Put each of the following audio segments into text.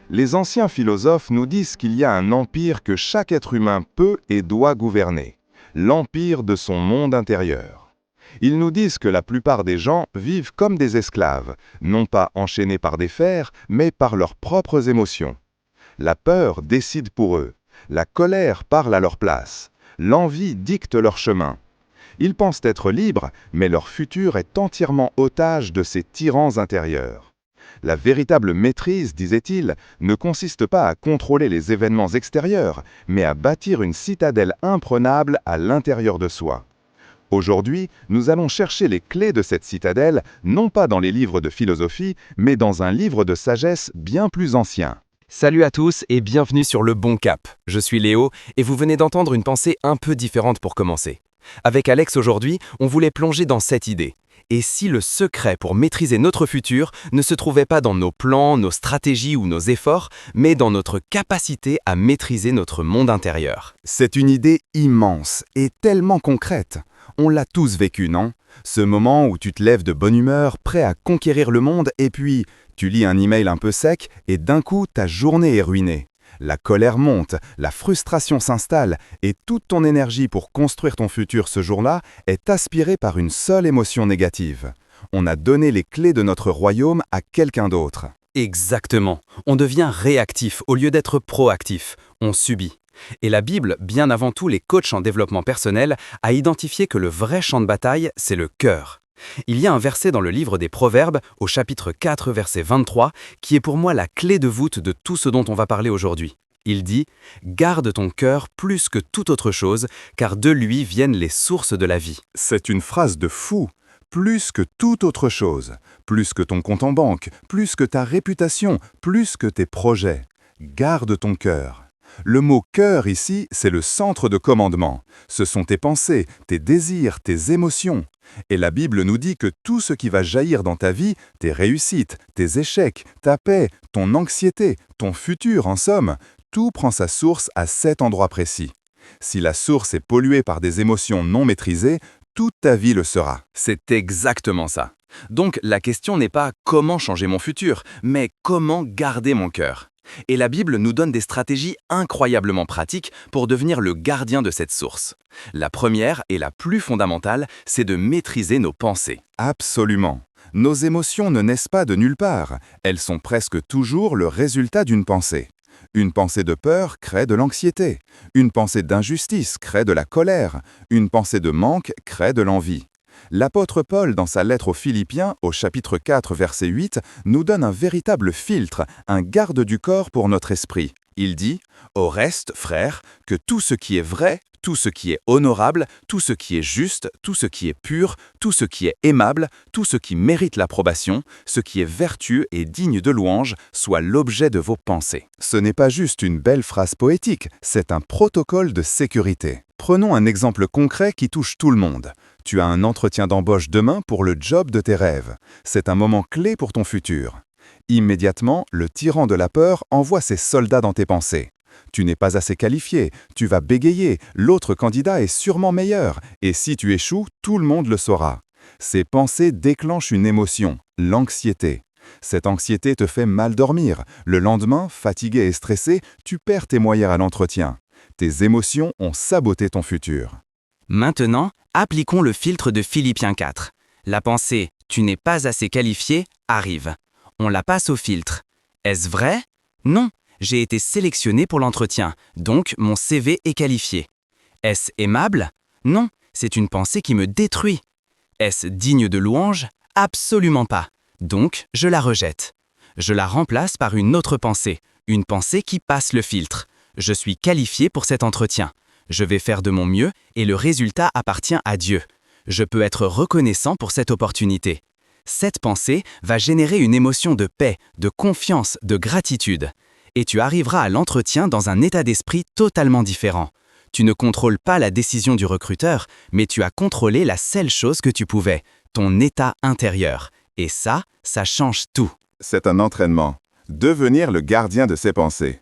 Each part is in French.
Les anciens philosophes nous disent qu'il y a un empire que chaque être humain peut et doit gouverner, l'empire de son monde intérieur. Ils nous disent que la plupart des gens vivent comme des esclaves, non pas enchaînés par des fers, mais par leurs propres émotions. La peur décide pour eux, la colère parle à leur place, l'envie dicte leur chemin. Ils pensent être libres, mais leur futur est entièrement otage de ces tyrans intérieurs. La véritable maîtrise, disait-il, ne consiste pas à contrôler les événements extérieurs, mais à bâtir une citadelle imprenable à l'intérieur de soi. Aujourd'hui, nous allons chercher les clés de cette citadelle, non pas dans les livres de philosophie, mais dans un livre de sagesse bien plus ancien. Salut à tous et bienvenue sur Le Bon Cap. Je suis Léo et vous venez d'entendre une pensée un peu différente pour commencer. Avec Alex aujourd'hui, on voulait plonger dans cette idée. Et si le secret pour maîtriser notre futur ne se trouvait pas dans nos plans, nos stratégies ou nos efforts, mais dans notre capacité à maîtriser notre monde intérieur? C'est une idée immense et tellement concrète. On l'a tous vécu, non? Ce moment où tu te lèves de bonne humeur, prêt à conquérir le monde, et puis tu lis un email un peu sec et d'un coup ta journée est ruinée. La colère monte, la frustration s'installe et toute ton énergie pour construire ton futur ce jour-là est aspirée par une seule émotion négative. On a donné les clés de notre royaume à quelqu'un d'autre. Exactement. On devient réactif au lieu d'être proactif. On subit. Et la Bible, bien avant tout les coachs en développement personnel, a identifié que le vrai champ de bataille, c'est le cœur. Il y a un verset dans le livre des Proverbes, au chapitre 4, verset 23, qui est pour moi la clé de voûte de tout ce dont on va parler aujourd'hui. Il dit « Garde ton cœur plus que toute autre chose, car de lui viennent les sources de la vie. » C'est une phrase de fou. Plus que toute autre chose, plus que ton compte en banque, plus que ta réputation, plus que tes projets. Garde ton cœur. Le mot « cœur » ici, c'est le centre de commandement. Ce sont tes pensées, tes désirs, tes émotions. Et la Bible nous dit que tout ce qui va jaillir dans ta vie, tes réussites, tes échecs, ta paix, ton anxiété, ton futur en somme, tout prend sa source à cet endroit précis. Si la source est polluée par des émotions non maîtrisées, toute ta vie le sera. C'est exactement ça. Donc la question n'est pas « comment changer mon futur », mais « comment garder mon cœur ». Et la Bible nous donne des stratégies incroyablement pratiques pour devenir le gardien de cette source. La première et la plus fondamentale, c'est de maîtriser nos pensées. Absolument. Nos émotions ne naissent pas de nulle part. Elles sont presque toujours le résultat d'une pensée. Une pensée de peur crée de l'anxiété. Une pensée d'injustice crée de la colère. Une pensée de manque crée de l'envie. L'apôtre Paul, dans sa lettre aux Philippiens, au chapitre 4, verset 8, nous donne un véritable filtre, un garde du corps pour notre esprit. Il dit « Au reste, frères, que tout ce qui est vrai, tout ce qui est honorable, tout ce qui est juste, tout ce qui est pur, tout ce qui est aimable, tout ce qui mérite l'approbation, ce qui est vertueux et digne de louange, soit l'objet de vos pensées. » Ce n'est pas juste une belle phrase poétique, c'est un protocole de sécurité. Prenons un exemple concret qui touche tout le monde. Tu as un entretien d'embauche demain pour le job de tes rêves. C'est un moment clé pour ton futur. Immédiatement, le tyran de la peur envoie ses soldats dans tes pensées. Tu n'es pas assez qualifié, tu vas bégayer, l'autre candidat est sûrement meilleur, et si tu échoues, tout le monde le saura. Ces pensées déclenchent une émotion, l'anxiété. Cette anxiété te fait mal dormir. Le lendemain, fatigué et stressé, tu perds tes moyens à l'entretien. Tes émotions ont saboté ton futur. Maintenant, appliquons le filtre de Philippiens 4. La pensée « tu n'es pas assez qualifié » arrive. On la passe au filtre. Est-ce vrai? Non, j'ai été sélectionné pour l'entretien, donc mon CV est qualifié. Est-ce aimable? Non, c'est une pensée qui me détruit. Est-ce digne de louange? Absolument pas. Donc, je la rejette. Je la remplace par une autre pensée, une pensée qui passe le filtre. Je suis qualifié pour cet entretien. Je vais faire de mon mieux et le résultat appartient à Dieu. Je peux être reconnaissant pour cette opportunité. Cette pensée va générer une émotion de paix, de confiance, de gratitude. Et tu arriveras à l'entretien dans un état d'esprit totalement différent. Tu ne contrôles pas la décision du recruteur, mais tu as contrôlé la seule chose que tu pouvais, ton état intérieur. Et ça change tout. C'est un entraînement. Devenir le gardien de ses pensées.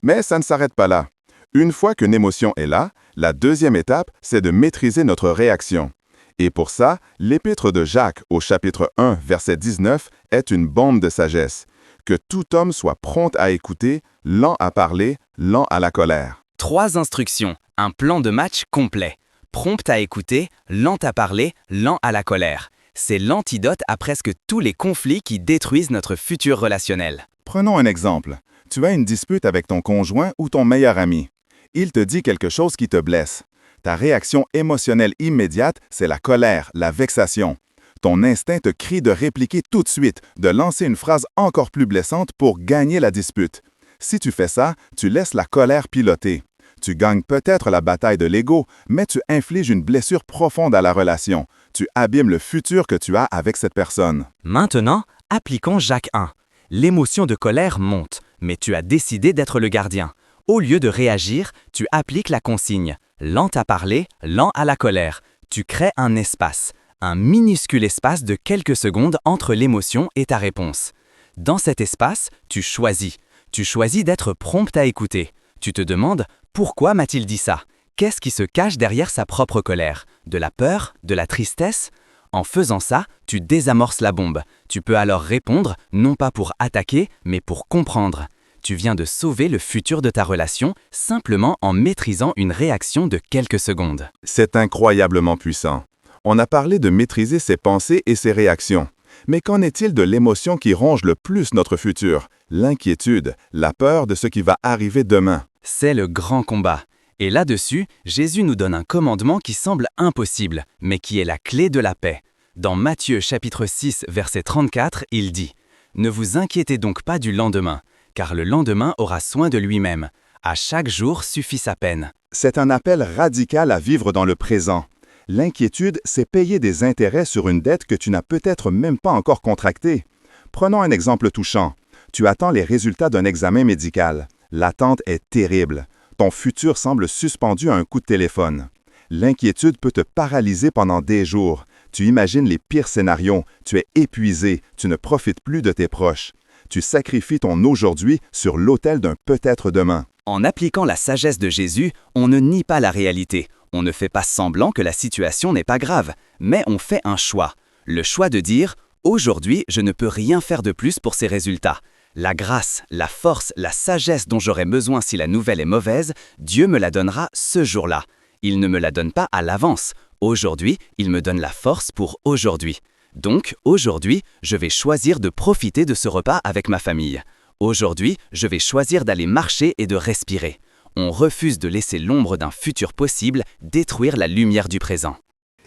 Mais ça ne s'arrête pas là. Une fois qu'une émotion est là, la deuxième étape, c'est de maîtriser notre réaction. Et pour ça, l'épître de Jacques, au chapitre 1, verset 19, est une bombe de sagesse. Que tout homme soit prompt à écouter, lent à parler, lent à la colère. 3 instructions, un plan de match complet. Prompt à écouter, lent à parler, lent à la colère. C'est l'antidote à presque tous les conflits qui détruisent notre futur relationnel. Prenons un exemple. Tu as une dispute avec ton conjoint ou ton meilleur ami. Il te dit quelque chose qui te blesse. Ta réaction émotionnelle immédiate, c'est la colère, la vexation. Ton instinct te crie de répliquer tout de suite, de lancer une phrase encore plus blessante pour gagner la dispute. Si tu fais ça, tu laisses la colère piloter. Tu gagnes peut-être la bataille de l'ego, mais tu infliges une blessure profonde à la relation. Tu abîmes le futur que tu as avec cette personne. Maintenant, appliquons Jacques 1. L'émotion de colère monte, mais tu as décidé d'être le gardien. Au lieu de réagir, tu appliques la consigne. Lent à parler, lent à la colère. Tu crées un espace, un minuscule espace de quelques secondes entre l'émotion et ta réponse. Dans cet espace, tu choisis. Tu choisis d'être prompt à écouter. Tu te demandes « Pourquoi m'a-t-il dit ça ?» Qu'est-ce qui se cache derrière sa propre colère? De la peur? De la tristesse? En faisant ça, tu désamorces la bombe. Tu peux alors répondre, non pas pour attaquer, mais pour comprendre. Tu viens de sauver le futur de ta relation simplement en maîtrisant une réaction de quelques secondes. C'est incroyablement puissant. On a parlé de maîtriser ses pensées et ses réactions. Mais qu'en est-il de l'émotion qui ronge le plus notre futur? L'inquiétude, la peur de ce qui va arriver demain. C'est le grand combat. Et là-dessus, Jésus nous donne un commandement qui semble impossible, mais qui est la clé de la paix. Dans Matthieu chapitre 6, verset 34, il dit « Ne vous inquiétez donc pas du lendemain, car le lendemain aura soin de lui-même. À chaque jour suffit sa peine. » C'est un appel radical à vivre dans le présent. L'inquiétude, c'est payer des intérêts sur une dette que tu n'as peut-être même pas encore contractée. Prenons un exemple touchant. Tu attends les résultats d'un examen médical. L'attente est terrible. Ton futur semble suspendu à un coup de téléphone. L'inquiétude peut te paralyser pendant des jours. Tu imagines les pires scénarios. Tu es épuisé. Tu ne profites plus de tes proches. Tu sacrifies ton aujourd'hui sur l'autel d'un peut-être demain. En appliquant la sagesse de Jésus, on ne nie pas la réalité. On ne fait pas semblant que la situation n'est pas grave, mais on fait un choix. Le choix de dire « Aujourd'hui, je ne peux rien faire de plus pour ces résultats. La grâce, la force, la sagesse dont j'aurai besoin si la nouvelle est mauvaise, Dieu me la donnera ce jour-là. Il ne me la donne pas à l'avance. Aujourd'hui, il me donne la force pour aujourd'hui. Donc, aujourd'hui, je vais choisir de profiter de ce repas avec ma famille. Aujourd'hui, je vais choisir d'aller marcher et de respirer. On refuse de laisser l'ombre d'un futur possible détruire la lumière du présent.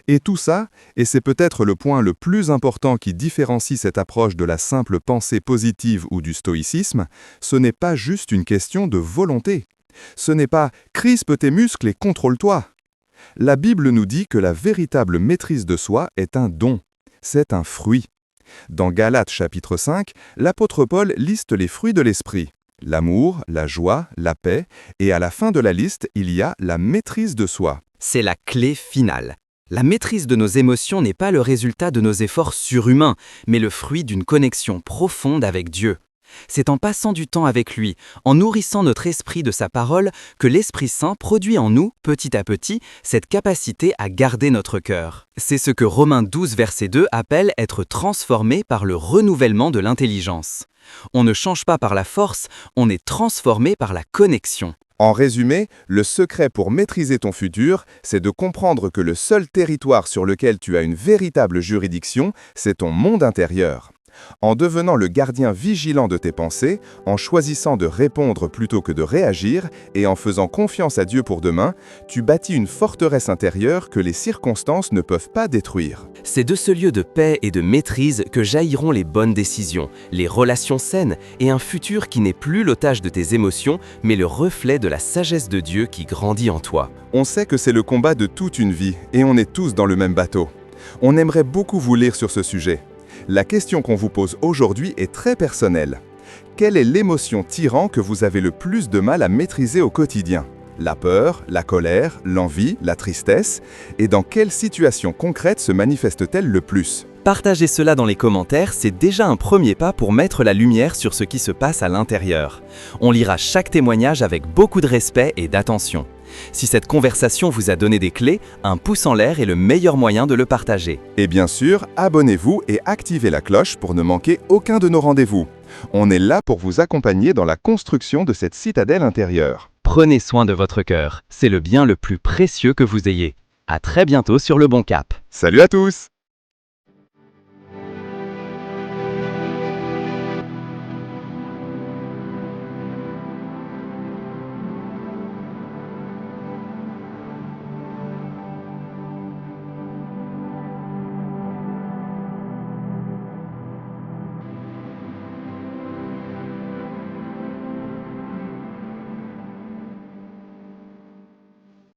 Et tout ça, et c'est peut-être le point le plus important qui différencie cette approche de la simple pensée positive ou du stoïcisme, ce n'est pas juste une question de volonté. Ce n'est pas « crispe tes muscles et contrôle-toi ». La Bible nous dit que la véritable maîtrise de soi est un don. C'est un fruit. Dans Galates chapitre 5, l'apôtre Paul liste les fruits de l'esprit. L'amour, la joie, la paix, et à la fin de la liste, il y a la maîtrise de soi. C'est la clé finale. La maîtrise de nos émotions n'est pas le résultat de nos efforts surhumains, mais le fruit d'une connexion profonde avec Dieu. C'est en passant du temps avec lui, en nourrissant notre esprit de sa parole, que l'Esprit Saint produit en nous, petit à petit, cette capacité à garder notre cœur. C'est ce que Romains 12, verset 2 appelle être transformé par le renouvellement de l'intelligence. On ne change pas par la force, on est transformé par la connexion. En résumé, le secret pour maîtriser ton futur, c'est de comprendre que le seul territoire sur lequel tu as une véritable juridiction, c'est ton monde intérieur. En devenant le gardien vigilant de tes pensées, en choisissant de répondre plutôt que de réagir, et en faisant confiance à Dieu pour demain, tu bâtis une forteresse intérieure que les circonstances ne peuvent pas détruire. C'est de ce lieu de paix et de maîtrise que jailliront les bonnes décisions, les relations saines et un futur qui n'est plus l'otage de tes émotions, mais le reflet de la sagesse de Dieu qui grandit en toi. On sait que c'est le combat de toute une vie, et on est tous dans le même bateau. On aimerait beaucoup vous lire sur ce sujet. La question qu'on vous pose aujourd'hui est très personnelle. Quelle est l'émotion tyran que vous avez le plus de mal à maîtriser au quotidien? La peur, la colère, l'envie, la tristesse? Et dans quelle situation concrète se manifeste-t-elle le plus? Partager cela dans les commentaires, c'est déjà un premier pas pour mettre la lumière sur ce qui se passe à l'intérieur. On lira chaque témoignage avec beaucoup de respect et d'attention. Si cette conversation vous a donné des clés, un pouce en l'air est le meilleur moyen de le partager. Et bien sûr, abonnez-vous et activez la cloche pour ne manquer aucun de nos rendez-vous. On est là pour vous accompagner dans la construction de cette citadelle intérieure. Prenez soin de votre cœur, c'est le bien le plus précieux que vous ayez. À très bientôt sur Le Bon Cap. Salut à tous!